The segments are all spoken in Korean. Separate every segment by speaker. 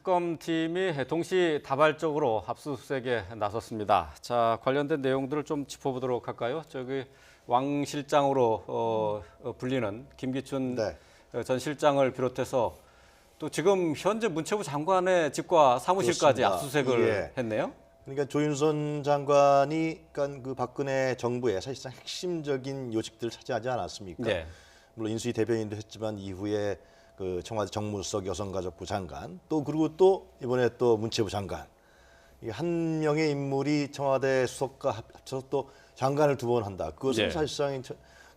Speaker 1: 특검팀이 동시다발적으로 압수수색에 나섰습니다. 자, 관련된 내용들을 좀 짚어보도록 할까요? 저기 왕 실장으로 불리는 김기춘
Speaker 2: 네.
Speaker 1: 전 실장을 비롯해서 또 지금 현재 문체부 장관의 집과 사무실까지
Speaker 2: 그렇습니다.
Speaker 1: 압수수색을
Speaker 2: 예.
Speaker 1: 했네요.
Speaker 2: 그러니까 조윤선 장관이 그러니까 그 박근혜 정부의 사실상 핵심적인 요직들을 차지하지 않았습니까?
Speaker 1: 네.
Speaker 2: 물론 인수위 대변인도 했지만 이후에 그 청와대 정무수석 여성가족부 장관 또 그리고 또 이번에 또 문체부 장관 이 한 명의 인물이 청와대 수석과 합쳐서 또 장관을 두 번 한다. 그것은
Speaker 1: 네.
Speaker 2: 사실상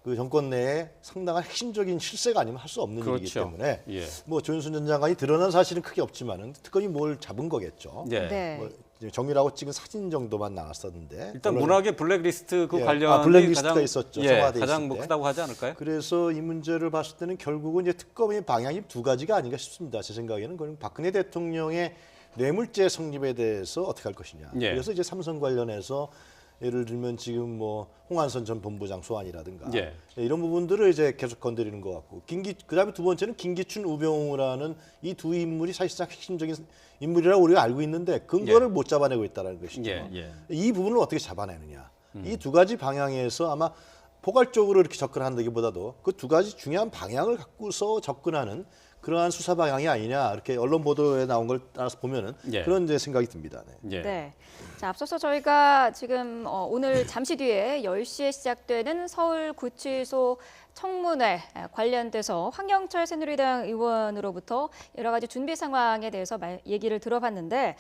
Speaker 2: 그 정권 내에 상당한 핵심적인 실세가 아니면 할 수 없는
Speaker 1: 그렇죠.
Speaker 2: 일이기 때문에
Speaker 1: 예.
Speaker 2: 뭐 조윤선 전 장관이 드러난 사실은 크게 없지만은 특검이 뭘 잡은 거겠죠.
Speaker 1: 네.
Speaker 3: 네.
Speaker 2: 뭐 정밀하고 찍은 사진 정도만 나왔었는데
Speaker 1: 일단
Speaker 2: 물론
Speaker 1: 문학의 블랙리스트 그
Speaker 2: 예.
Speaker 1: 관련이
Speaker 2: 블랙리스트가
Speaker 1: 가장
Speaker 2: 있었죠.
Speaker 1: 예,
Speaker 2: 청와대에
Speaker 1: 가장
Speaker 2: 있을
Speaker 1: 뭐
Speaker 2: 때.
Speaker 1: 크다고 하지 않을까요?
Speaker 2: 그래서 이 문제를 봤을 때는 결국은 이제 특검의 방향이 두 가지가 아닌가 싶습니다. 제 생각에는 그건 박근혜 대통령의 뇌물죄 성립에 대해서 어떻게 할 것이냐.
Speaker 1: 예.
Speaker 2: 그래서 이제 삼성 관련해서 예를 들면 지금 뭐 홍한선 전 본부장 소환이라든가
Speaker 1: 예.
Speaker 2: 이런 부분들을 이제 계속 건드리는 것 같고 그다음에 두 번째는 김기춘 우병우라는 이 두 인물이 사실상 핵심적인 인물이라고 우리가 알고 있는데 근거를 못 잡아내고 있다는 것이죠.
Speaker 1: 예, 예.
Speaker 2: 이 부분을 어떻게 잡아내느냐. 이 두 가지 방향에서 아마 포괄적으로 이렇게 접근한다기보다도 그 두 가지 중요한 방향을 갖고서 접근하는 그러한 수사 방향이 아니냐 이렇게 언론 보도에 나온 걸 따라서 보면은
Speaker 1: 예.
Speaker 2: 그런 이제 생각이 듭니다. 네.
Speaker 1: 예.
Speaker 3: 네. 자, 앞서서 저희가 지금 오늘 잠시 뒤에 10시에 시작되는 서울구치소 청문회 관련돼서 황영철 새누리당 의원으로부터 여러 가지 준비 상황에 대해서 얘기를 들어봤는데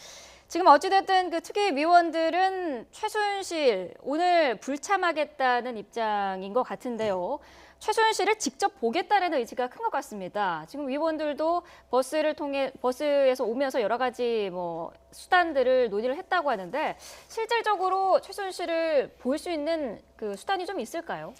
Speaker 3: 지금 어찌됐든 그 특위위원들은 최순실 오늘 불참하겠다는 입장인 것 같은데요. 최순실을 직접 보겠다는 의지가 큰 것 같습니다. 지금 위원들도 버스에서 오면서 여러 가지 뭐 수단들을 논의를 했다고 하는데 실질적으로 최순실을 볼 수 있는 그 수단이 좀 있을까요?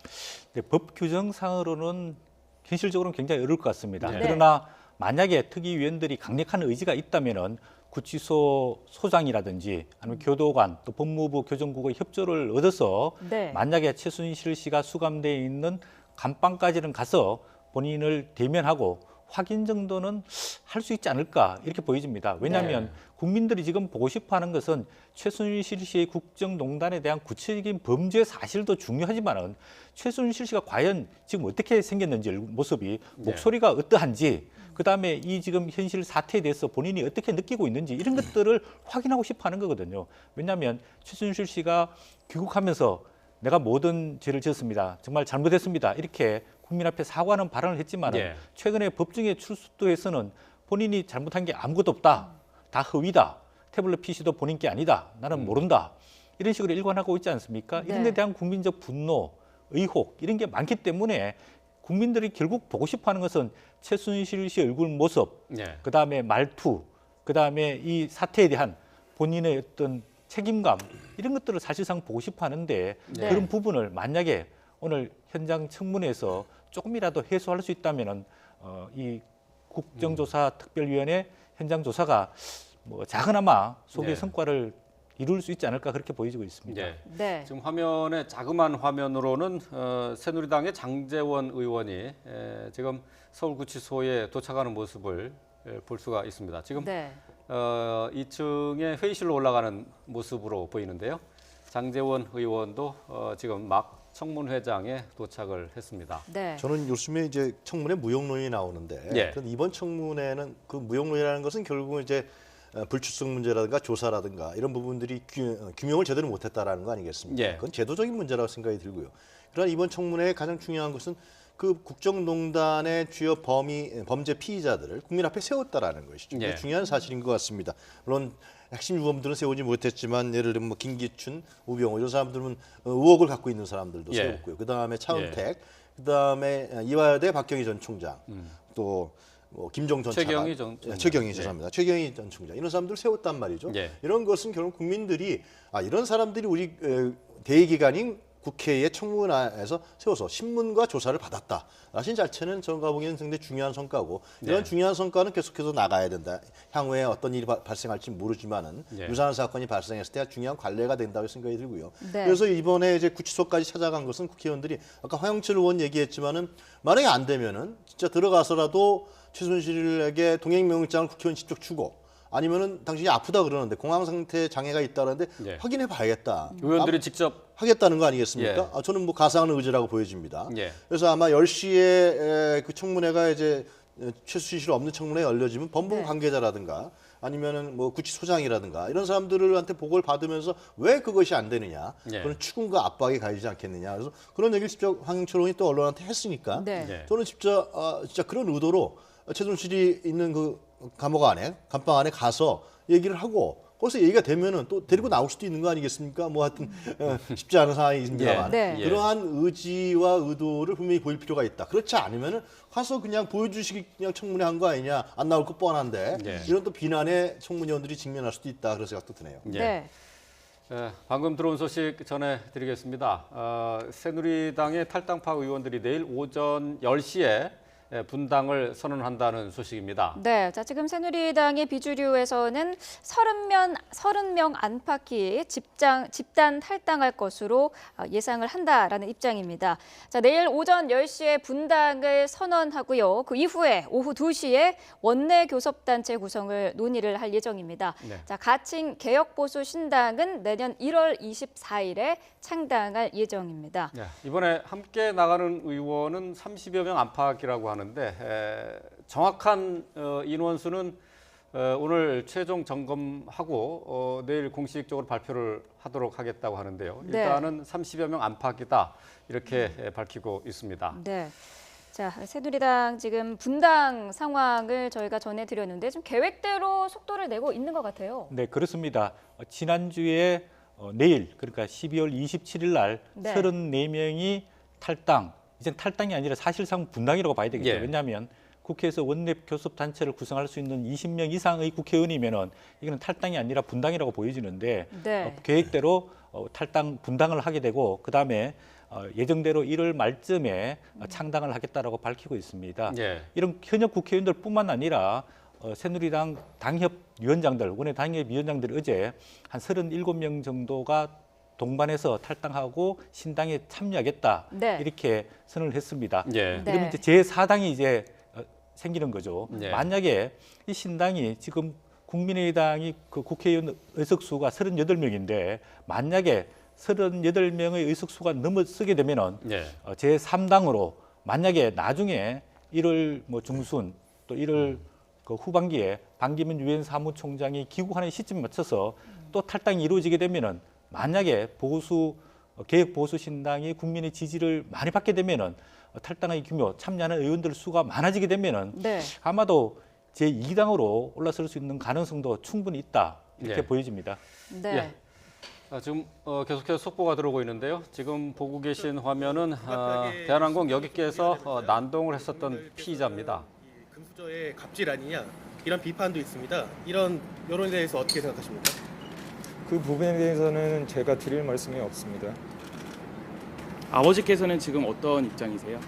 Speaker 4: 네, 법 규정상으로는 현실적으로는 굉장히 어려울 것 같습니다.
Speaker 1: 네.
Speaker 4: 그러나 만약에 특위위원들이 강력한 의지가 있다면은 구치소 소장이라든지 아니면 교도관 또 법무부 교정국의 협조를 얻어서
Speaker 3: 네.
Speaker 4: 만약에 최순실 씨가 수감되어 있는 감방까지는 가서 본인을 대면하고 확인 정도는 할 수 있지 않을까 이렇게 보여집니다. 왜냐하면
Speaker 1: 네.
Speaker 4: 국민들이 지금 보고 싶어하는 것은 최순실 씨의 국정농단에 대한 구체적인 범죄 사실도 중요하지만은 최순실 씨가 과연 지금 어떻게 생겼는지 모습이 목소리가 어떠한지 그다음에 이 지금 현실 사태에 대해서 본인이 어떻게 느끼고 있는지 이런 것들을 확인하고 싶어하는 거거든요. 왜냐하면 최순실 씨가 귀국하면서 내가 모든 죄를 지었습니다. 정말 잘못했습니다. 이렇게 국민 앞에 사과하는 발언을 했지만
Speaker 1: 예.
Speaker 4: 최근에 법정에 출두해서는 본인이 잘못한 게 아무것도 없다. 다 허위다. 태블릿 PC도 본인 게 아니다. 나는 모른다. 이런 식으로 일관하고 있지 않습니까? 이런 데
Speaker 3: 네.
Speaker 4: 대한 국민적 분노, 의혹 이런 게 많기 때문에 국민들이 결국 보고 싶어하는 것은 최순실 씨 얼굴 모습,
Speaker 1: 예.
Speaker 4: 그다음에 말투, 그다음에 이 사태에 대한 본인의 어떤 책임감 이런 것들을 사실상 보고 싶어 하는데
Speaker 3: 네.
Speaker 4: 그런 부분을 만약에 오늘 현장 청문회에서 조금이라도 해소할 수 있다면은 이 국정조사 특별위원회 현장 조사가 뭐 작은아마 소개
Speaker 1: 네.
Speaker 4: 성과를 이룰 수 있지 않을까 그렇게 보여지고 있습니다.
Speaker 1: 예.
Speaker 3: 네.
Speaker 1: 지금 화면에 자그마한 화면으로는 새누리당의 장제원 의원이 지금 서울구치소에 도착하는 모습을 볼 수가 있습니다. 지금
Speaker 3: 네.
Speaker 1: 2층에 회의실로 올라가는 모습으로 보이는데요. 장제원 의원도 지금 막 청문회장에 도착을 했습니다.
Speaker 3: 네.
Speaker 2: 저는 요즘에 이제 청문회 무용론이 나오는데
Speaker 1: 예.
Speaker 2: 그럼 이번 청문회는 그 무용론이라는 것은 결국은 이제 불출석 문제라든가 조사라든가 이런 부분들이 규명을 제대로 못했다라는 거 아니겠습니까?
Speaker 1: 예.
Speaker 2: 그건 제도적인 문제라고 생각이 들고요. 그러나 이번 청문회의 가장 중요한 것은 그 국정농단의 주요 범죄 피의자들을 국민 앞에 세웠다라는 것이죠.
Speaker 1: 예.
Speaker 2: 중요한 사실인 것 같습니다. 물론 핵심 유범들은 세우지 못했지만 예를 들면 뭐 김기춘, 우병우 이런 사람들은 의혹을 갖고 있는 사람들도
Speaker 1: 예.
Speaker 2: 세웠고요. 그다음에 차은택, 그다음에 이화여대 박경희 전 총장, 또 뭐 김종 전
Speaker 1: 최경희
Speaker 2: 차관,
Speaker 1: 전 총장.
Speaker 2: 최경희
Speaker 1: 예.
Speaker 2: 죄송합니다. 최경희 전 총장 이런 사람들 세웠단 말이죠.
Speaker 1: 예.
Speaker 2: 이런 것은 결국 국민들이 이런 사람들이 우리 대의기관인 국회의 청문회에서 세워서 신문과 조사를 받았다. 라신 자체는 저가 보기에는 굉장히 중요한 성과고 이런
Speaker 1: 네.
Speaker 2: 중요한 성과는 계속해서 나가야 된다. 향후에 어떤 일이 발생할지 모르지만은
Speaker 1: 네.
Speaker 2: 유사한 사건이 발생했을 때 중요한 관례가 된다고 생각이 들고요.
Speaker 3: 네.
Speaker 2: 그래서 이번에 이제 구치소까지 찾아간 것은 국회의원들이 아까 화영철 의원 얘기했지만은 만약에 안 되면은 진짜 들어가서라도 최순실에게 동행명령장을 국회의원 직접 주고 아니면은 당신이 아프다 그러는데 공황 상태 장애가 있다는데
Speaker 1: 예.
Speaker 2: 확인해 봐야겠다.
Speaker 1: 의원들이 직접
Speaker 2: 하겠다는 거 아니겠습니까?
Speaker 1: 예.
Speaker 2: 저는 뭐 가상한 의지라고 보여집니다.
Speaker 1: 예.
Speaker 2: 그래서 아마 10시에 그 청문회가 이제 최순실 씨 없는 청문회 열려지면 법무부
Speaker 3: 네.
Speaker 2: 관계자라든가 아니면은 뭐 구치소장이라든가 이런 사람들한테 보고를 받으면서 왜 그것이 안 되느냐
Speaker 1: 예.
Speaker 2: 그런 추궁과 압박이 가해지지 않겠느냐. 그래서 그런 얘기를 직접 황영철 의원이 또 언론한테 했으니까
Speaker 3: 네.
Speaker 1: 예.
Speaker 2: 저는 진짜 그런 의도로 최순실이 있는 그 감옥 안에 감방 안에 가서 얘기를 하고 거기서 얘기가 되면은 또 데리고 나올 수도 있는 거 아니겠습니까? 뭐 하여튼 쉽지 않은 상황입니다만
Speaker 3: 예. 네.
Speaker 2: 그러한 의지와 의도를 분명히 보일 필요가 있다. 그렇지 않으면은 가서 그냥 보여주시기 그냥 청문회 한 거 아니냐 안 나올 거 뻔한데
Speaker 1: 예.
Speaker 2: 이런 또 비난에 청문위원들이 직면할 수도 있다. 그런 생각도 드네요.
Speaker 1: 예.
Speaker 3: 네.
Speaker 1: 방금 들어온 소식 전해드리겠습니다. 새누리당의 탈당파 의원들이 내일 오전 10시에 분당을 선언한다는 소식입니다.
Speaker 3: 네, 자 지금 새누리당의 비주류에서는 30명 안팎이 집단 탈당할 것으로 예상을 한다라는 입장입니다. 자 내일 오전 10시에 분당을 선언하고요. 그 이후에 오후 2시에 원내 교섭단체 구성을 논의를 할 예정입니다.
Speaker 1: 네.
Speaker 3: 자 가칭 개혁보수신당은 내년 1월 24일에 창당할 예정입니다.
Speaker 1: 이번에 함께 나가는 의원은 30여 명 안팎이라고 하는데 정확한 인원수는 오늘 최종 점검하고 내일 공식적으로 발표를 하도록 하겠다고 하는데요.
Speaker 3: 네.
Speaker 1: 일단은 30여 명 안팎이다 이렇게 밝히고 있습니다.
Speaker 3: 네. 자, 새누리당 지금 분당 상황을 저희가 전해드렸는데 좀 계획대로 속도를 내고 있는 것 같아요.
Speaker 4: 네, 그렇습니다. 지난주에 내일 그러니까 12월 27일 날
Speaker 3: 네.
Speaker 4: 34명이 탈당. 이제 탈당이 아니라 사실상 분당이라고 봐야 되겠죠.
Speaker 1: 예.
Speaker 4: 왜냐하면 국회에서 원내 교섭 단체를 구성할 수 있는 20명 이상의 국회의원이면은 이거는 탈당이 아니라 분당이라고 보여지는데
Speaker 3: 네.
Speaker 4: 계획대로 분당을 하게 되고 그다음에 예정대로 1월 말쯤에 창당을 하겠다라고 밝히고 있습니다.
Speaker 1: 예.
Speaker 4: 이런 현역 국회의원들뿐만 아니라 새누리당 당협위원장들, 원내 당협위원장들이 어제 한 37명 정도가 동반해서 탈당하고 신당에 참여하겠다
Speaker 3: 네.
Speaker 4: 이렇게 선언을 했습니다.
Speaker 1: 예.
Speaker 3: 네.
Speaker 4: 그러면 이제 제4당이 이제 생기는 거죠.
Speaker 1: 예.
Speaker 4: 만약에 이 신당이 지금 국민의당이 그 국회의원 의석수가 38명인데 만약에 38명의 의석수가 넘어서게 되면은
Speaker 1: 예.
Speaker 4: 제3당으로 만약에 나중에 1월 뭐 중순 또 1월 그 후반기에 반기문 유엔 사무총장이 귀국하는 시점에 맞춰서 또 탈당이 이루어지게 되면은 만약에 개혁 보수 신당이 국민의 지지를 많이 받게 되면은 탈당의 규모, 참여하는 의원들 수가 많아지게 되면은
Speaker 3: 네.
Speaker 4: 아마도 제2당으로 올라설 수 있는 가능성도 충분히 있다 이렇게
Speaker 1: 예.
Speaker 4: 보여집니다.
Speaker 3: 네.
Speaker 1: 지금 계속해서 속보가 들어오고 있는데요. 지금 보고 계신 화면은 대한항공 여객기에서 난동을 했었던 피의자입니다.
Speaker 5: 이 금수저의 갑질 아니냐 이런 비판도 있습니다. 이런 여론에 대해서 어떻게 생각하십니까?
Speaker 6: 그 부분에 대해서는 제가 드릴 말씀이 없습니다.
Speaker 7: 아버지께서는 지금 어떤 입장이세요?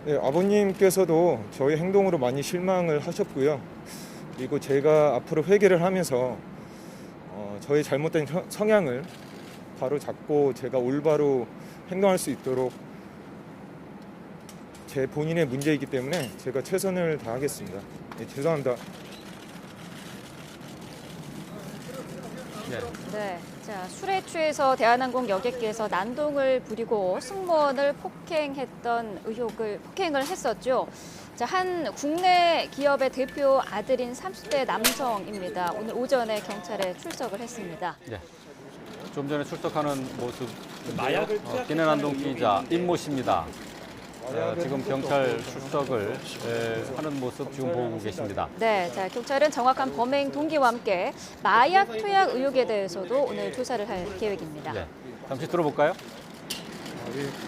Speaker 6: 네, 아버님께서도 저희 행동으로 많이 실망을 하셨고요. 그리고 제가 앞으로 회개를 하면서 저의 잘못된 성향을 바로 잡고 제가 올바로 행동할 수 있도록 제 본인의 문제이기 때문에 제가 최선을 다하겠습니다. 네, 죄송합니다.
Speaker 3: 네. 자, 술에 취해서 대한항공 여객기에서 난동을 부리고 승무원을 폭행을 했었죠. 자, 한 국내 기업의 대표 아들인 30대 남성입니다. 오늘 오전에 경찰에 출석을 했습니다.
Speaker 1: 좀 전에 출석하는 모습
Speaker 7: 마약을
Speaker 1: 기내난동 피의자 임모 씨입니다.
Speaker 6: 마약을
Speaker 1: 지금
Speaker 6: 한 적도
Speaker 1: 경찰
Speaker 6: 없고
Speaker 1: 출석을 하는 모습 지금 보고 계십니다.
Speaker 3: 네, 자, 경찰은 정확한 범행 동기와 함께 마약 투약 의혹에 대해서도 오늘 조사를 할 계획입니다.
Speaker 1: 네. 잠시 들어볼까요?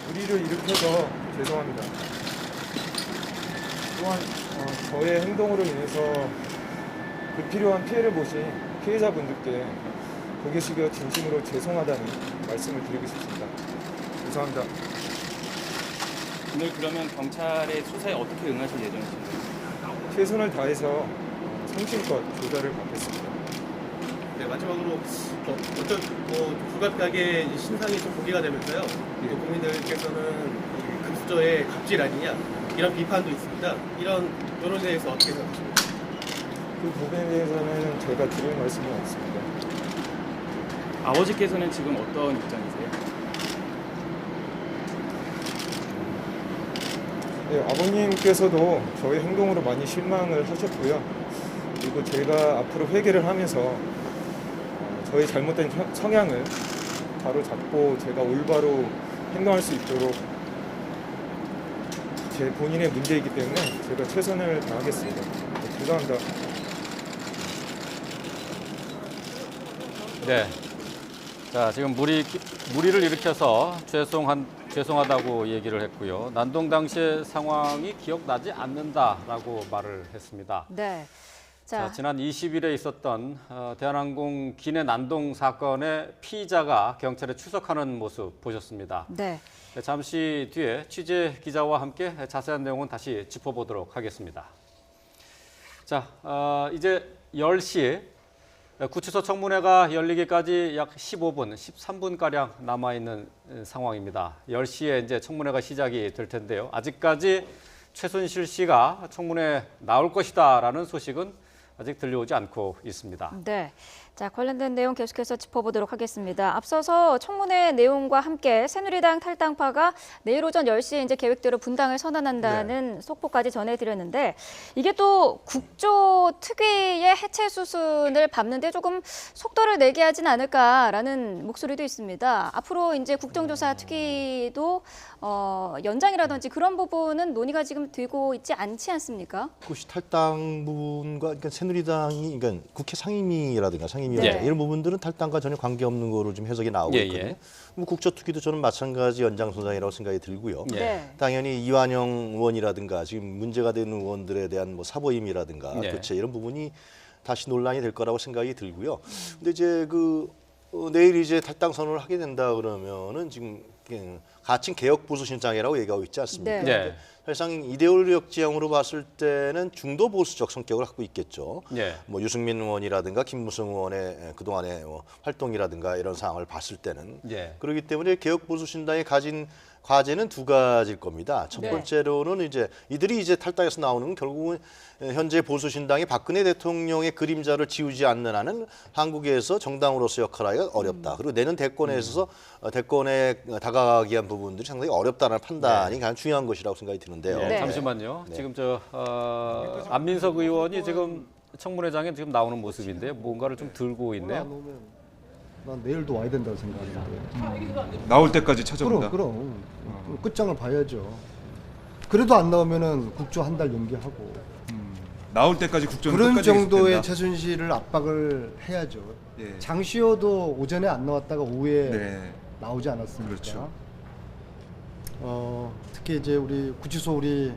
Speaker 6: 무리를 일으켜서 죄송합니다. 또한 저의 행동으로 인해서 불필요한 피해를 보신 피해자분들께 고개 숙여 진심으로 죄송하다는 말씀을 드리고 싶습니다. 죄송합니다.
Speaker 7: 오늘 그러면 경찰의 수사에 어떻게 응하실 예정이신가요?
Speaker 6: 최선을 다해서 성심껏 조사를 받겠습니다.
Speaker 5: 네, 마지막으로 불가피하게 이 신상이 좀 공개가 되면서요. 또 국민들께서는 이 금수저 구조의 갑질 아니냐 이런 비판도 있습니다. 이런 여론에 대해서 어떻게 생각하십니까?
Speaker 6: 그 부분에 대해서는 제가 드릴 말씀이 없습니다.
Speaker 7: 아버지께서는 지금 어떤 입장이세요?
Speaker 6: 네, 아버님께서도 저희 행동으로 많이 실망을 하셨고요. 그리고 제가 앞으로 회개를 하면서 저희 잘못된 성향을 바로 잡고 제가 올바로 행동할 수 있도록 제 본인의 문제이기 때문에 제가 최선을 다하겠습니다. 네, 감사합니다.
Speaker 1: 네. 자, 지금 무리를 일으켜서 죄송하다고 얘기를 했고요. 난동 당시의 상황이 기억나지 않는다라고 말을 했습니다.
Speaker 3: 네.
Speaker 1: 자, 지난 20일에 있었던 대한항공 기내 난동 사건의 피의자가 경찰에 출석하는 모습 보셨습니다.
Speaker 3: 네.
Speaker 1: 네, 잠시 뒤에 취재 기자와 함께 자세한 내용은 다시 짚어보도록 하겠습니다. 자, 이제 10시 구치소 청문회가 열리기까지 약 15분, 13분가량 남아있는 상황입니다. 10시에 이제 청문회가 시작이 될 텐데요. 아직까지 최순실 씨가 청문회에 나올 것이다라는 소식은 아직 들려오지 않고 있습니다.
Speaker 3: 네. 자, 관련된 내용 계속해서 짚어보도록 하겠습니다. 앞서서 청문회 내용과 함께 새누리당 탈당파가 내일 오전 10시에 이제 계획대로 분당을 선언한다는 속보까지 전해드렸는데 이게 또 국조 특위의 해체 수순을 밟는데 조금 속도를 내게 하진 않을까라는 목소리도 있습니다. 앞으로 이제 국정조사 특위도 연장이라든지 그런 부분은 논의가 지금 되고 있지 않지 않습니까?
Speaker 2: 그것이 탈당 부분과 그러니까 새누리당이 그러니까 국회 상임위라든가 상임위원회
Speaker 3: 네.
Speaker 2: 이런 부분들은 탈당과 전혀 관계없는 거로 좀 해석이 나오고
Speaker 1: 예,
Speaker 2: 있거든요.
Speaker 1: 예.
Speaker 2: 뭐 국조특위도 저는 마찬가지 연장선상이라고 생각이 들고요.
Speaker 1: 예.
Speaker 3: 네.
Speaker 2: 당연히 이완영 의원이라든가 지금 문제가 되는 의원들에 대한 뭐 사보임이라든가
Speaker 1: 네.
Speaker 2: 교체 이런 부분이 다시 논란이 될 거라고 생각이 들고요. 근데 이제 내일 이제 탈당 선언을 하게 된다 그러면은 지금 가칭 개혁 보수 신장이라고 얘기하고 있지 않습니까?
Speaker 3: 네.
Speaker 1: 네.
Speaker 2: 사실상 이데올리적 지향으로 봤을 때는 중도 보수적 성격을 갖고 있겠죠.
Speaker 1: 네.
Speaker 2: 뭐 유승민 의원이라든가 김무성 의원의 그동안의 활동이라든가 이런 상황을 봤을 때는
Speaker 1: 네.
Speaker 2: 그렇기 때문에 개혁 보수 신당이 가진 과제는 두 가지일 겁니다. 첫
Speaker 3: 네.
Speaker 2: 번째로는 이제 이들이 이제 탈당해서 나오는 건 결국은 현재 보수 신당이 박근혜 대통령의 그림자를 지우지 않는 한은 한국에서 정당으로서 역할하기가 어렵다. 그리고 내년 대권에 있어서 대권에 다가가기 위한 부분들이 상당히 어렵다는 판단이 가장 중요한 것이라고 생각이 드는데요.
Speaker 1: 네,
Speaker 3: 네.
Speaker 1: 잠시만요. 지금 안민석 의원이 지금 청문회장에 지금 나오는 모습인데 뭔가를 좀 들고 있네요.
Speaker 8: 난 내일도 와야 된다고 생각하는데.
Speaker 9: 나올 때까지 찾아온다.
Speaker 8: 그럼 끝장을 봐야죠. 그래도 안 나오면은 국조 한 달 연기하고
Speaker 9: 나올 때까지 국정
Speaker 8: 그런
Speaker 9: 끝까지
Speaker 8: 정도의
Speaker 9: 계속된다.
Speaker 8: 최순실을 압박을 해야죠.
Speaker 9: 예.
Speaker 8: 장시호도 오전에 안 나왔다가 오후에
Speaker 9: 네.
Speaker 8: 나오지 않았습니까?
Speaker 9: 그렇죠.
Speaker 8: 특히 이제 우리 구치소 우리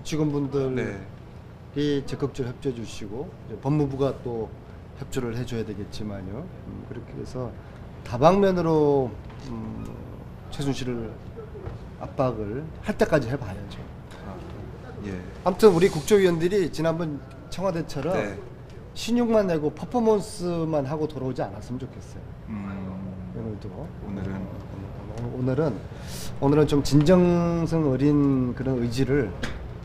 Speaker 8: 직원분들이
Speaker 9: 네.
Speaker 8: 적극적으로 협조해 주시고 이제 법무부가 또 협조를 해줘야 되겠지만요. 그렇게 해서 다방면으로 최순실을 압박을 할 때까지 해봐야죠.
Speaker 9: 예.
Speaker 8: 아무튼 우리 국조위원들이 지난번 청와대처럼
Speaker 9: 네.
Speaker 8: 신용만 내고 퍼포먼스만 하고 돌아오지 않았으면 좋겠어요. 오늘도 오늘은 좀 진정성 어린 그런 의지를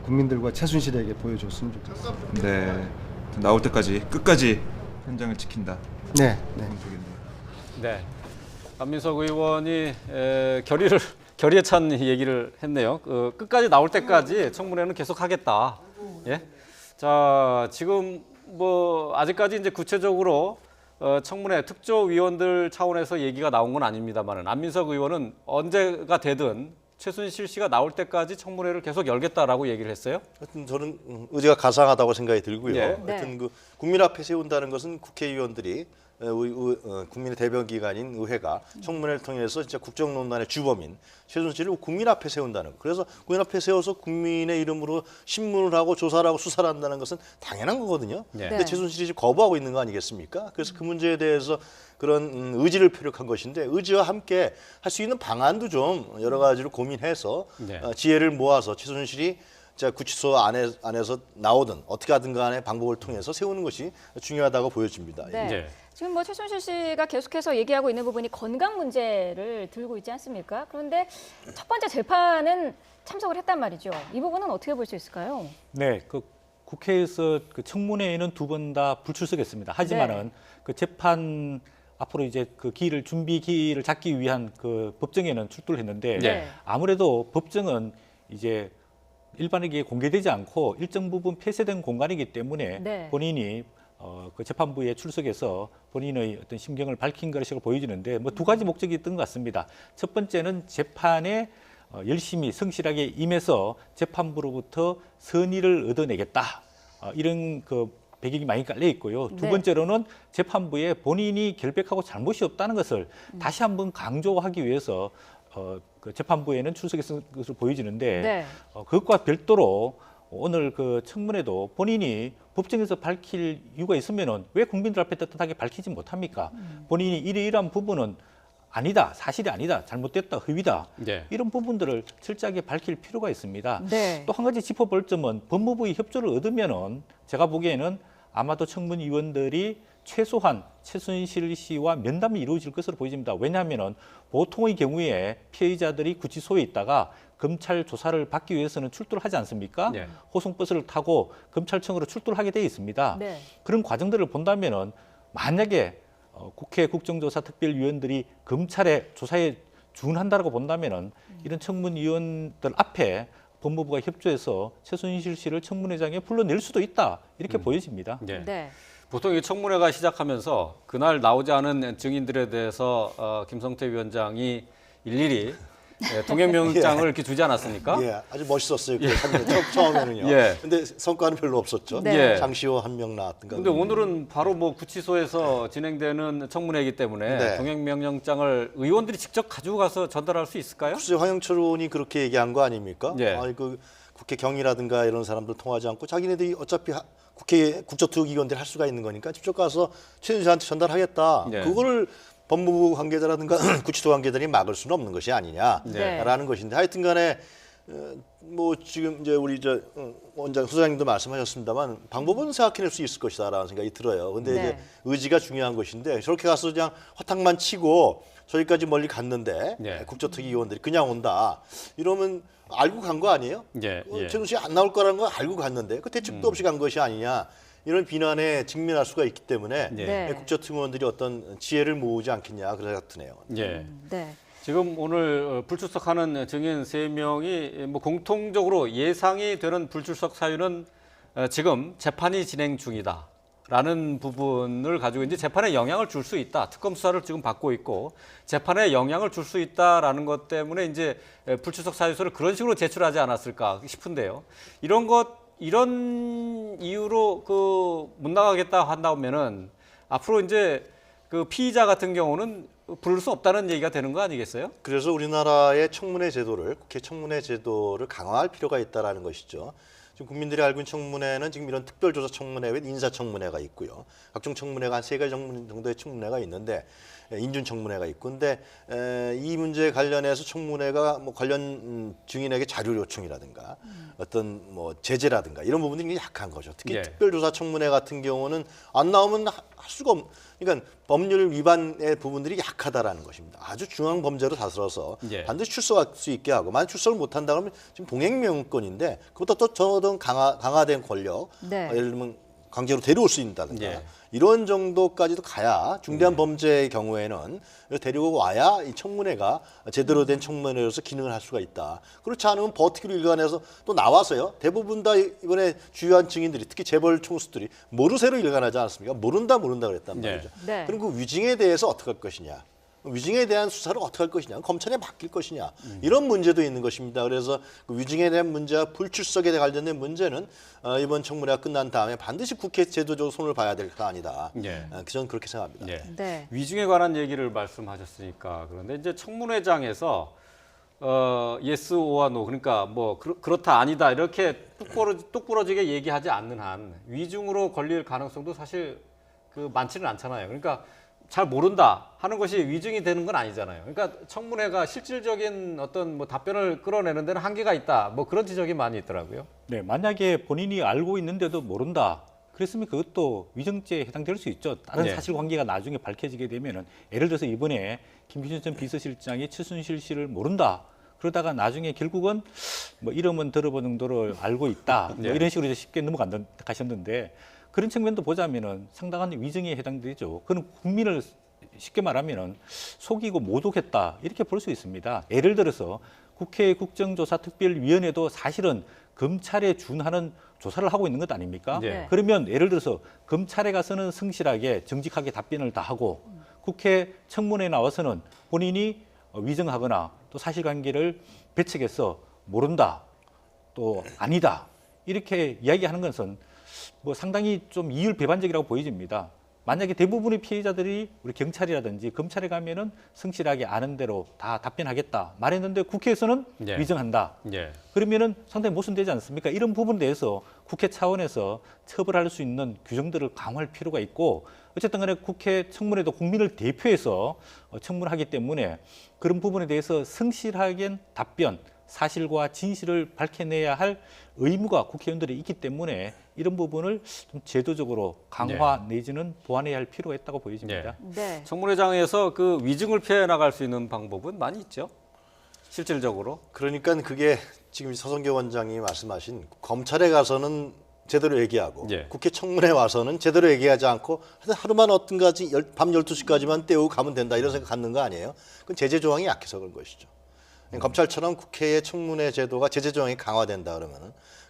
Speaker 8: 국민들과 최순실에게 보여줬으면 좋겠어요.
Speaker 9: 네. 나올 때까지 끝까지 현장을 지킨다.
Speaker 8: 네.
Speaker 1: 네. 안민석 의원이 결의에 찬 얘기를 했네요. 끝까지 나올 때까지 청문회는 계속 하겠다. 예. 자, 지금 뭐 아직까지 이제 구체적으로 청문회 특조위원들 차원에서 얘기가 나온 건 아닙니다만은 안민석 의원은 언제가 되든 최순실 씨가 나올 때까지 청문회를 계속 열겠다라고 얘기를 했어요.
Speaker 2: 하여튼 저는 의지가 가상하다고 생각이 들고요.
Speaker 1: 예.
Speaker 2: 하여튼 그 국민 앞에 세운다는 것은 국회의원들이 국민의 대변기관인 의회가 청문회를 통해서 진짜 국정농단의 주범인 최순실을 국민 앞에 세운다는 거. 그래서 국민 앞에 세워서 국민의 이름으로 신문을 하고 조사를 하고 수사를 한다는 것은 당연한 거거든요.
Speaker 1: 네.
Speaker 2: 근데 최순실이 지금 거부하고 있는 거 아니겠습니까? 그래서 그 문제에 대해서 그런 의지를 표력한 것인데 의지와 함께 할 수 있는 방안도 좀 여러 가지로 고민해서
Speaker 1: 네.
Speaker 2: 지혜를 모아서 최순실이 자 구치소 안에서 나오든 어떻게 하든 간에 방법을 통해서 세우는 것이 중요하다고 보여집니다.
Speaker 3: 네.
Speaker 1: 예.
Speaker 3: 지금 뭐 최순실 씨가 계속해서 얘기하고 있는 부분이 건강 문제를 들고 있지 않습니까? 그런데 첫 번째 재판은 참석을 했단 말이죠. 이 부분은 어떻게 볼 수 있을까요?
Speaker 4: 네, 그 국회에서 그 청문회에는 2번 다 불출석했습니다. 하지만은 그 재판 앞으로 이제 그 준비 기일을 잡기 위한 그 법정에는 출두를 했는데
Speaker 1: 네.
Speaker 4: 아무래도 법정은 이제 일반에게 공개되지 않고 일정 부분 폐쇄된 공간이기 때문에
Speaker 3: 네.
Speaker 4: 본인이 그 재판부에 출석해서 본인의 어떤 심경을 밝힌 것으로 보여지는데 뭐 2가지 목적이 있던 것 같습니다. 첫 번째는 재판에 열심히 성실하게 임해서 재판부로부터 선의를 얻어내겠다. 이런 그 배경이 많이 깔려 있고요. 두
Speaker 3: 네.
Speaker 4: 번째로는 재판부에 본인이 결백하고 잘못이 없다는 것을 다시 한번 강조하기 위해서 그 재판부에는 출석했을 것으로 보여지는데
Speaker 3: 네.
Speaker 4: 그것과 별도로 오늘 그 청문회도 본인이 법정에서 밝힐 이유가 있으면은 왜 국민들 앞에 떳떳하게 밝히지 못합니까? 본인이 이러이러한 부분은 아니다, 사실이 아니다, 잘못됐다, 허위다
Speaker 1: 네.
Speaker 4: 이런 부분들을 철저하게 밝힐 필요가 있습니다.
Speaker 3: 네.
Speaker 4: 또 한 가지 짚어볼 점은 법무부의 협조를 얻으면은 제가 보기에는 아마도 청문위원들이 최소한 최순실 씨와 면담이 이루어질 것으로 보여집니다. 왜냐하면은 보통의 경우에 피해자들이 구치소에 있다가 검찰 조사를 받기 위해서는 출두를 하지 않습니까?
Speaker 1: 네.
Speaker 4: 호송버스를 타고 검찰청으로 출두를 하게 돼 있습니다.
Speaker 3: 네.
Speaker 4: 그런 과정들을 본다면은 만약에 국회 국정조사 특별위원들이 검찰의 조사에 준한다고 본다면은 이런 청문위원들 앞에 법무부가 협조해서 최순실 씨를 청문회장에 불러낼 수도 있다 이렇게 보여집니다.
Speaker 1: 네.
Speaker 3: 네.
Speaker 1: 보통 이 청문회가 시작하면서 그날 나오지 않은 증인들에 대해서 김성태 위원장이 일일이 동행명장을 이렇게 주지 않았습니까?
Speaker 2: 예, 아주 멋있었어요. 그 처음에는요.
Speaker 1: 예.
Speaker 2: 근데 성과는 별로 없었죠.
Speaker 3: 네.
Speaker 1: 예.
Speaker 2: 장시호 한 명 나왔던가.
Speaker 1: 근데 오늘은 바로 뭐 구치소에서 진행되는 청문회이기 때문에
Speaker 2: 네.
Speaker 1: 동행명령장을 의원들이 직접 가지고 가서 전달할 수 있을까요?
Speaker 2: 글쎄 황영철 의원이 그렇게 얘기한 거 아닙니까?
Speaker 1: 예.
Speaker 2: 아니, 그 국회 경위라든가 이런 사람들 통하지 않고 자기네들이 어차피 국회 국정투기관들이 할 수가 있는 거니까 직접 가서 최순실한테 전달하겠다.
Speaker 1: 예.
Speaker 2: 그거를 법무부 관계자라든가 구치소 관계자들이 막을 수는 없는 것이 아니냐라는
Speaker 3: 네.
Speaker 2: 것인데 하여튼간에 뭐 지금 이제 우리 원장 소장님도 말씀하셨습니다만 방법은 생각해낼 수 있을 것이다라는 생각이 들어요. 근데
Speaker 3: 네.
Speaker 2: 이제 의지가 중요한 것인데 저렇게 가서 그냥 화탕만 치고 저기까지 멀리 갔는데
Speaker 1: 네.
Speaker 2: 국정특위위원들이 그냥 온다 이러면 알고 간 거 아니에요?
Speaker 1: 예, 예.
Speaker 2: 최순실이 안 나올 거라는 걸 알고 갔는데 그 대책도 없이 간 것이 아니냐 이런 비난에 직면할 수가 있기 때문에
Speaker 3: 네.
Speaker 2: 국정특위위원들이 어떤 지혜를 모으지 않겠냐 그런 생각 드네요.
Speaker 1: 예.
Speaker 3: 네.
Speaker 1: 지금 오늘 불출석하는 증인 3명이 뭐 공통적으로 예상이 되는 불출석 사유는 지금 재판이 진행 중이다라는 부분을 가지고 이제 재판에 영향을 줄 수 있다. 특검 수사를 지금 받고 있고 재판에 영향을 줄 수 있다라는 것 때문에 이제 불출석 사유서를 그런 식으로 제출하지 않았을까 싶은데요. 이런 이유로 못 나가겠다 한다면은 앞으로 이제 그 피의자 같은 경우는 부를 수 없다는 얘기가 되는 거 아니겠어요?
Speaker 2: 그래서 우리나라의 청문회 제도를 국회 청문회 제도를 강화할 필요가 있다라는 것이죠. 지금 국민들이 알고 있는 청문회는 지금 이런 특별조사 청문회 외 인사청문회가 있고요. 각종 청문회가 한 3가지 정도의 청문회가 있는데 인준 청문회가 있고 근데 이 문제에 관련해서 청문회가 뭐 관련 증인에게 자료 요청이라든가 어떤 뭐 제재라든가 이런 부분들이 약한 거죠. 특히
Speaker 1: 예.
Speaker 2: 특별조사 청문회 같은 경우는 안 나오면 할 수가 그러니까 법률 위반의 부분들이 약하다라는 것입니다. 아주 중앙 범죄로 다스려서
Speaker 1: 예.
Speaker 2: 반드시 출석할 수 있게 하고 만약 출석을 못 한다 그러면 지금 동행명령권인데 그보다 또 저런 강화된 권력
Speaker 3: 네.
Speaker 2: 예를 들면 강제로 데려올 수 있다든가
Speaker 1: 예.
Speaker 2: 이런 정도까지도 가야 중대한 범죄의 경우에는 데리고 와야 이 청문회가 제대로 된 청문회로서 기능을 할 수가 있다. 그렇지 않으면 버티기로 일관해서 또 나와서요. 대부분 다 이번에 주요한 증인들이 특히 재벌 총수들이 모르쇠로 일관하지 않았습니까? 모른다 그랬단
Speaker 1: 네.
Speaker 2: 말이죠.
Speaker 3: 네.
Speaker 2: 그럼 그 위증에 대해서 어떻게 할 것이냐. 위증에 대한 수사를 어떻게 할 것이냐, 검찰에 맡길 것이냐 이런 문제도 있는 것입니다. 그래서 그 위증에 대한 문제와 불출석에 관련된 문제는 이번 청문회가 끝난 다음에 반드시 국회 제도적으로 손을 봐야 될 사안이다.
Speaker 1: 예.
Speaker 2: 저는 그렇게 생각합니다.
Speaker 1: 예.
Speaker 3: 네.
Speaker 1: 위중에 관한 얘기를 말씀하셨으니까 그런데 이제 청문회장에서 yes or no 그러니까 뭐 그렇다 아니다 이렇게 뚝 부러지게 얘기하지 않는 한 위중으로 걸릴 가능성도 사실 많지는 않잖아요. 그러니까 잘 모른다 하는 것이 위증이 되는 건 아니잖아요. 그러니까 청문회가 실질적인 어떤 뭐 답변을 끌어내는 데는 한계가 있다. 뭐 그런 지적이 많이 있더라고요.
Speaker 4: 네, 만약에 본인이 알고 있는데도 모른다. 그랬으면 그것도 위증죄에 해당될 수 있죠. 다른
Speaker 1: 네.
Speaker 4: 사실관계가 나중에 밝혀지게 되면은 예를 들어서 이번에 김기춘 전 비서실장이 최순실 씨를 모른다. 그러다가 나중에 결국은 뭐 이름은 들어본 정도로 알고 있다. 뭐
Speaker 1: 네.
Speaker 4: 이런 식으로 이제 쉽게 넘어가셨는데 그런 측면도 보자면은 상당한 위증에 해당되죠. 그건 국민을 쉽게 말하면은 속이고 모독했다 이렇게 볼 수 있습니다. 예를 들어서 국회 국정조사특별위원회도 사실은 검찰에 준하는 조사를 하고 있는 것 아닙니까?
Speaker 1: 네.
Speaker 4: 그러면 예를 들어서 검찰에 가서는 성실하게 정직하게 답변을 다 하고 국회 청문회에 나와서는 본인이 위증하거나 또 사실관계를 배척해서 모른다 또 아니다 이렇게 이야기하는 것은 뭐 상당히 좀 이율배반적이라고 보여집니다. 만약에 대부분의 피해자들이 우리 경찰이라든지 검찰에 가면은 성실하게 아는 대로 다 답변하겠다 말했는데 국회에서는
Speaker 1: 네.
Speaker 4: 위증한다.
Speaker 1: 예.
Speaker 4: 그러면은 상당히 모순되지 않습니까? 이런 부분에 대해서 국회 차원에서 처벌할 수 있는 규정들을 강화할 필요가 있고 어쨌든 간에 국회 청문회도 국민을 대표해서 청문하기 때문에 그런 부분에 대해서 성실하게 답변, 사실과 진실을 밝혀내야 할 의무가 국회의원들이 있기 때문에 이런 부분을 좀 제도적으로 강화 내지는 보완해야 할 필요가 있다고 보여집니다.
Speaker 3: 네.
Speaker 1: 청문회장에서 그 위증을 피해 나갈 수 있는 방법은 많이 있죠. 실질적으로.
Speaker 2: 그러니까 그게 지금 서성교 원장이 말씀하신 검찰에 가서는 제대로 얘기하고
Speaker 1: 예.
Speaker 2: 국회 청문회 와서는 제대로 얘기하지 않고 하루만 어떤 가지 밤 12시까지만 때우고 가면 된다 이런 생각 갖는 거 아니에요? 그건 제재 조항이 약해서 그런 것이죠. 검찰처럼 국회의 청문회 제도가 제재 조항이 강화된다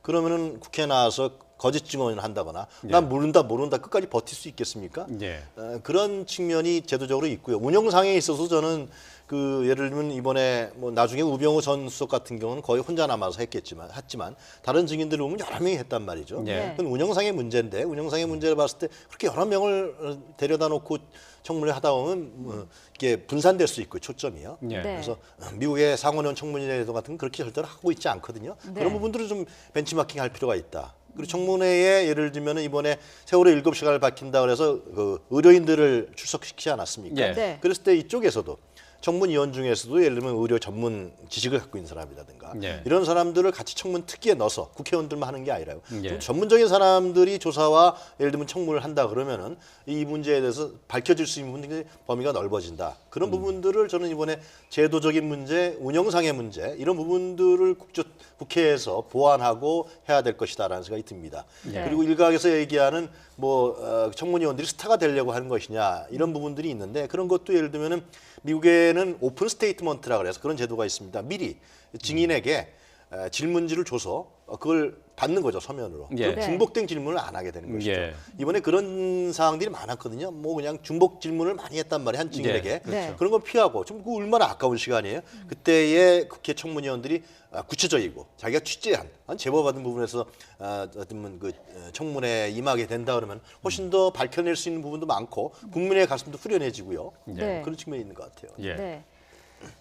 Speaker 2: 그러면은 국회에 나와서 거짓 증언을 한다거나 난 모른다 끝까지 버틸 수 있겠습니까?
Speaker 1: 예.
Speaker 2: 그런 측면이 제도적으로 있고요. 운영상에 있어서 저는 그 예를 들면 이번에 뭐 나중에 우병우 전 수석 같은 경우는 거의 혼자 남아서 했지만 다른 증인들을 보면 여러 명이 했단 말이죠.
Speaker 1: 네.
Speaker 2: 그건 운영상의 문제인데 운영상의 문제를 봤을 때 그렇게 여러 명을 데려다 놓고 청문회 하다 보면 이게 분산될 수 있고 초점이요.
Speaker 1: 예.
Speaker 3: 네.
Speaker 2: 그래서 미국의 상원의원 청문회도 같은 건 그렇게 절대로 하고 있지 않거든요.
Speaker 3: 네.
Speaker 2: 그런 부분들을 좀 벤치마킹할 필요가 있다. 그리고 청문회에 예를 들면 이번에 세월호 7시간을 밝힌다 그래서 그 의료인들을 출석시키지 않았습니까?
Speaker 1: 예.
Speaker 3: 네.
Speaker 2: 그랬을 때 이쪽에서도 청문위원 중에서도 예를 들면 의료 전문 지식을 갖고 있는 사람이라든가
Speaker 1: 예.
Speaker 2: 이런 사람들을 같이 청문 특기에 넣어서 국회의원들만 하는 게 아니라요.
Speaker 1: 예.
Speaker 2: 좀 전문적인 사람들이 조사와 예를 들면 청문을 한다 그러면은 이 문제에 대해서 밝혀질 수 있는 부분들이 범위가 넓어진다. 그런 부분들을 저는 이번에 제도적인 문제, 운영상의 문제 이런 부분들을 국회에서 보완하고 해야 될 것이다라는 생각이 듭니다.
Speaker 3: 네.
Speaker 2: 그리고 일각에서 얘기하는 뭐 청문위원들이 스타가 되려고 하는 것이냐 이런 부분들이 있는데 그런 것도 예를 들면은 미국에는 오픈 스테이트먼트라 그래서 그런 제도가 있습니다. 미리 증인에게 질문지를 줘서 그걸 받는 거죠 서면으로.
Speaker 1: 예.
Speaker 2: 그럼 중복된 질문을 안 하게 되는 것이죠.
Speaker 1: 예.
Speaker 2: 이번에 그런 사항들이 많았거든요. 뭐 그냥 중복 질문을 많이 했단 말이에요 한 증인에게.
Speaker 1: 예,
Speaker 3: 그렇죠.
Speaker 2: 그런 걸 피하고 좀 그 얼마나 아까운 시간이에요. 그때의 국회 청문위원들이 구체적이고 자기가 취재한 제보받은 부분에서 어떤 그 청문회에 임하게 된다 그러면 훨씬 더 밝혀낼 수 있는 부분도 많고 국민의 가슴도 후련해지고요.
Speaker 3: 네.
Speaker 2: 그런 측면이 있는 것 같아요.
Speaker 1: 예.
Speaker 3: 네.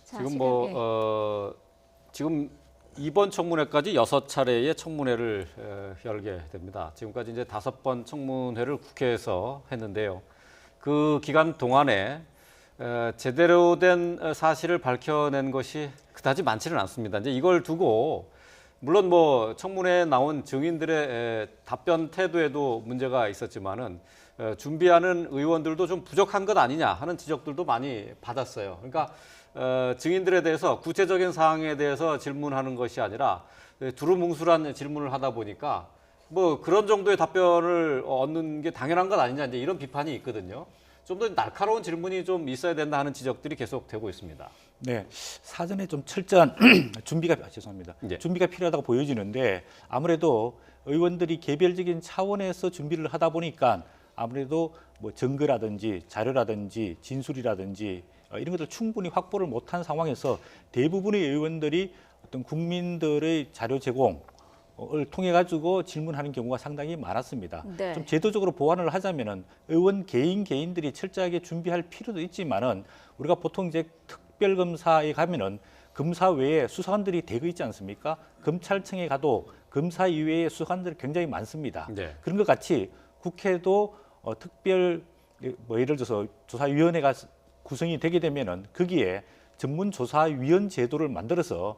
Speaker 3: 자,
Speaker 1: 지금
Speaker 3: 예.
Speaker 1: 뭐 지금 이번 청문회까지 6차례의 청문회를 열게 됩니다. 지금까지 이제 5번 청문회를 국회에서 했는데요. 그 기간 동안에 제대로 된 사실을 밝혀낸 것이 그다지 많지는 않습니다. 이제 이걸 두고 물론 뭐 청문회에 나온 증인들의 답변 태도에도 문제가 있었지만은 준비하는 의원들도 좀 부족한 것 아니냐 하는 지적들도 많이 받았어요. 그러니까 증인들에 대해서 구체적인 사항에 대해서 질문하는 것이 아니라 두루뭉술한 질문을 하다 보니까 뭐 그런 정도의 답변을 얻는 게 당연한 것 아니냐 이제 이런 비판이 있거든요. 좀 더 날카로운 질문이 좀 있어야 된다 하는 지적들이 계속 되고 있습니다.
Speaker 4: 네, 사전에 좀 철저한 준비가 죄송합니다.
Speaker 1: 예.
Speaker 4: 준비가 필요하다고 보여지는데 아무래도 의원들이 개별적인 차원에서 준비를 하다 보니까 아무래도 뭐 증거라든지 자료라든지 진술이라든지 이런 것들 충분히 확보를 못한 상황에서 대부분의 의원들이 어떤 국민들의 자료 제공을 통해 가지고 질문하는 경우가 상당히 많았습니다.
Speaker 3: 네.
Speaker 4: 좀 제도적으로 보완을 하자면은 의원 개인들이 철저하게 준비할 필요도 있지만은 우리가 보통 이제 특별검사에 가면은 검사 외에 수사관들이 대거 있지 않습니까? 검찰청에 가도 검사 이외의 수사관들이 굉장히 많습니다.
Speaker 1: 네.
Speaker 4: 그런 것 같이 국회도 특별 뭐 예를 들어서 조사위원회가 구성이 되게 되면은 거기에 전문조사위원 제도를 만들어서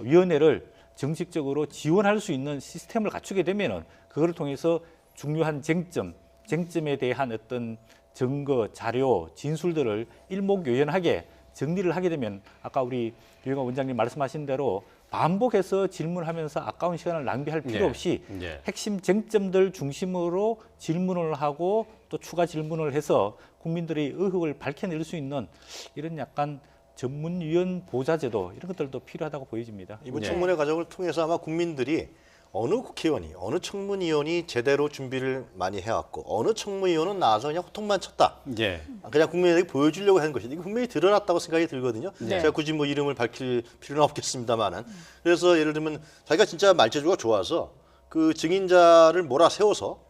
Speaker 4: 위원회를 정식적으로 지원할 수 있는 시스템을 갖추게 되면은 그걸 통해서 중요한 쟁점에 대한 어떤 증거, 자료, 진술들을 일목요연하게 정리를 하게 되면 아까 우리 유영아 원장님 말씀하신 대로 반복해서 질문하면서 아까운 시간을 낭비할 필요 없이 핵심 쟁점들 중심으로 질문을 하고 또 추가 질문을 해서 국민들의 의혹을 밝혀낼 수 있는 이런 약간 전문위원 보좌제도 이런 것들도 필요하다고 보여집니다.
Speaker 2: 이번 청문회 과정을 통해서 아마 국민들이 어느 국회의원이, 어느 청문위원이 제대로 준비를 많이 해왔고 어느 청문위원은 나와서 그냥 호통만 쳤다. 그냥 국민에게 보여주려고 하는 것인데 이게 분명히 드러났다고 생각이 들거든요. 제가 굳이 뭐 이름을 밝힐 필요는 없겠습니다만은. 그래서 예를 들면 자기가 진짜 말재주가 좋아서 그 증인자를 몰아세워서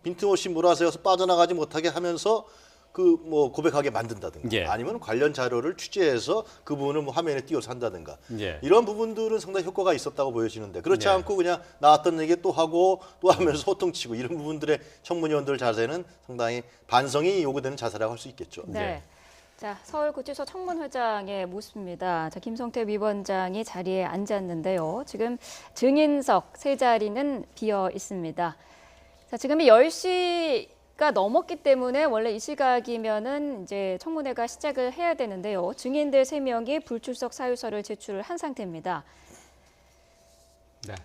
Speaker 2: 빈틈없이 몰아세워서 빠져나가지 못하게 하면서 그 뭐 고백하게 만든다든가 아니면 관련 자료를 취재해서 그 부분을 뭐 화면에 띄워서 한다든가 이런 부분들은 상당히 효과가 있었다고 보여지는데 그렇지 않고 그냥 나왔던 얘기 또 하고 또 하면서 호통치고 이런 부분들의 청문위원들 자세는 상당히 반성이 요구되는 자세라고 할 수 있겠죠.
Speaker 3: 네. 자, 서울구치소 청문회장의 모습입니다. 자, 김성태 위원장이 자리에 앉았는데요. 지금 증인석 세 자리는 비어 있습니다. 자, 지금이 10시가 넘었기 때문에 원래 이 시각이면은 이제 청문회가 시작을 해야 되는데요. 증인들 3명이 불출석 사유서를 제출한 상태입니다.
Speaker 1: 네.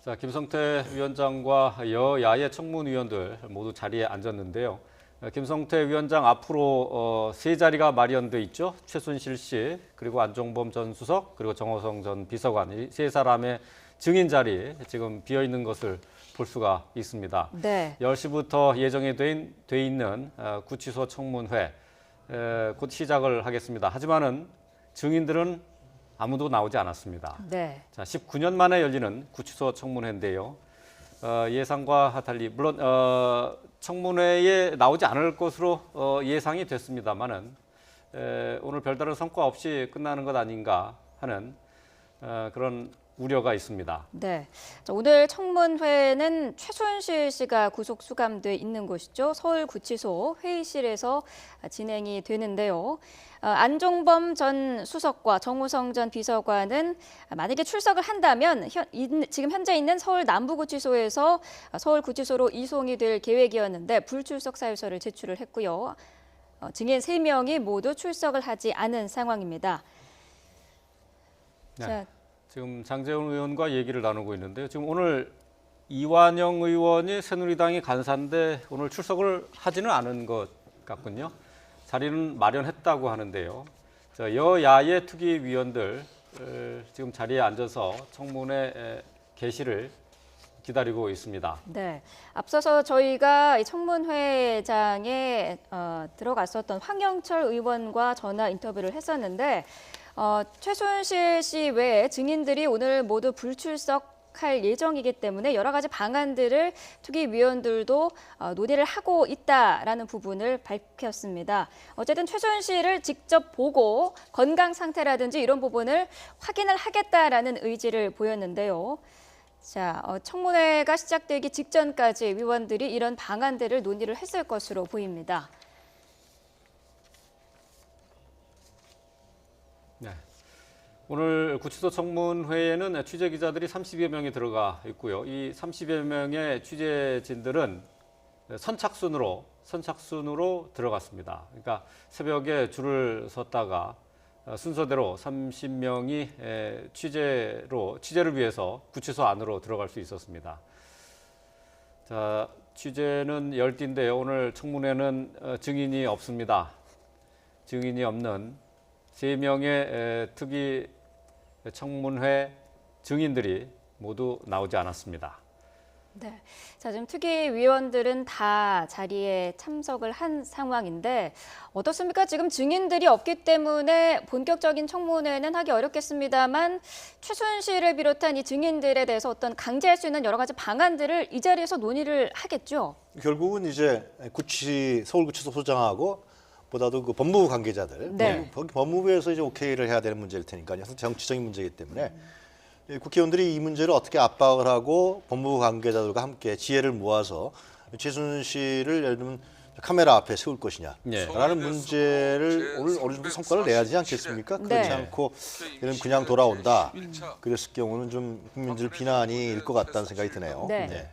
Speaker 1: 자, 김성태 위원장과 여야의 청문위원들 모두 자리에 앉았는데요. 김성태 위원장 앞으로 세 자리가 마련돼 있죠. 최순실 씨, 그리고 안종범 전 수석, 그리고 정호성 전 비서관 이 세 사람의 증인 자리 지금 비어 있는 것을 볼 수가 있습니다.
Speaker 3: 네.
Speaker 1: 10시부터 예정이 돼 있는 구치소 청문회 곧 시작을 하겠습니다. 하지만은 증인들은 아무도 나오지 않았습니다.
Speaker 3: 네.
Speaker 1: 자, 19년 만에 열리는 구치소 청문회인데요. 예상과 달리 물론 청문회에 나오지 않을 것으로 예상이 됐습니다만은 오늘 별다른 성과 없이 끝나는 것 아닌가 하는 그런 우려가 있습니다.
Speaker 3: 네. 자, 오늘 청문회는 최순실 씨가 구속 수감돼 있는 곳이죠. 서울구치소 회의실에서 진행이 되는데요. 안종범 전 수석과 정호성 전 비서관은 만약에 출석을 한다면 지금 현재 있는 서울 남부구치소에서 서울구치소로 이송이 될 계획이었는데 불출석 사유서를 제출을 했고요. 증인 3명이 모두 출석을 하지 않은 상황입니다.
Speaker 1: 네.
Speaker 3: 자,
Speaker 1: 지금 장제원 의원과 얘기를 나누고 있는데요. 지금 오늘 이완영 의원이 새누리당이 간사인데 오늘 출석을 하지는 않은 것 같군요. 자리는 마련했다고 하는데요. 여야의 특위위원들 지금 자리에 앉아서 청문회 개시를 기다리고 있습니다.
Speaker 3: 네, 앞서서 저희가 이 청문회장에 들어갔었던 황영철 의원과 전화 인터뷰를 했었는데 최순실 씨 외에 증인들이 오늘 모두 불출석할 예정이기 때문에 여러 가지 방안들을 특위위원들도 논의를 하고 있다라는 부분을 밝혔습니다. 어쨌든 최순실을 직접 보고 건강 상태라든지 이런 부분을 확인을 하겠다라는 의지를 보였는데요. 자, 청문회가 시작되기 직전까지 위원들이 이런 방안들을 논의를 했을 것으로 보입니다.
Speaker 1: 네. 오늘 구치소 청문회에는 취재 기자들이 30여 명이 들어가 있고요. 이 30여 명의 취재진들은 선착순으로 들어갔습니다. 그러니까 새벽에 줄을 섰다가 순서대로 30명이 취재를 위해서 구치소 안으로 들어갈 수 있었습니다. 자, 취재는 열띠인데요. 오늘 청문회는 증인이 없습니다. 증인이 없는 3명의 특위 청문회 증인들이 모두 나오지 않았습니다.
Speaker 3: 네, 자 지금 특위위원들은 다 자리에 참석을 한 상황인데 어떻습니까? 지금 증인들이 없기 때문에 본격적인 청문회는 하기 어렵겠습니다만 최순실을 비롯한 이 증인들에 대해서 어떤 강제할 수 있는 여러 가지 방안들을 이 자리에서 논의를 하겠죠.
Speaker 2: 결국은 이제 서울구치소 소장하고 보다도 그 법무부 관계자들,
Speaker 3: 네.
Speaker 2: 법무부에서 이제 오케이를 해야 되는 문제일 테니까요. 정치적인 문제이기 때문에 국회의원들이 이 문제를 어떻게 압박을 하고 법무부 관계자들과 함께 지혜를 모아서 최순실을 예를 들면 카메라 앞에 세울 것이냐
Speaker 1: 네.
Speaker 2: 라는 문제를 오늘 어느 정도 성과를 내야 하지 않겠습니까?
Speaker 3: 네.
Speaker 2: 그렇지 않고 이런 그냥 돌아온다. 그랬을 경우는 좀 국민들 비난이 일 것 같다는 생각이 드네요.
Speaker 3: 네.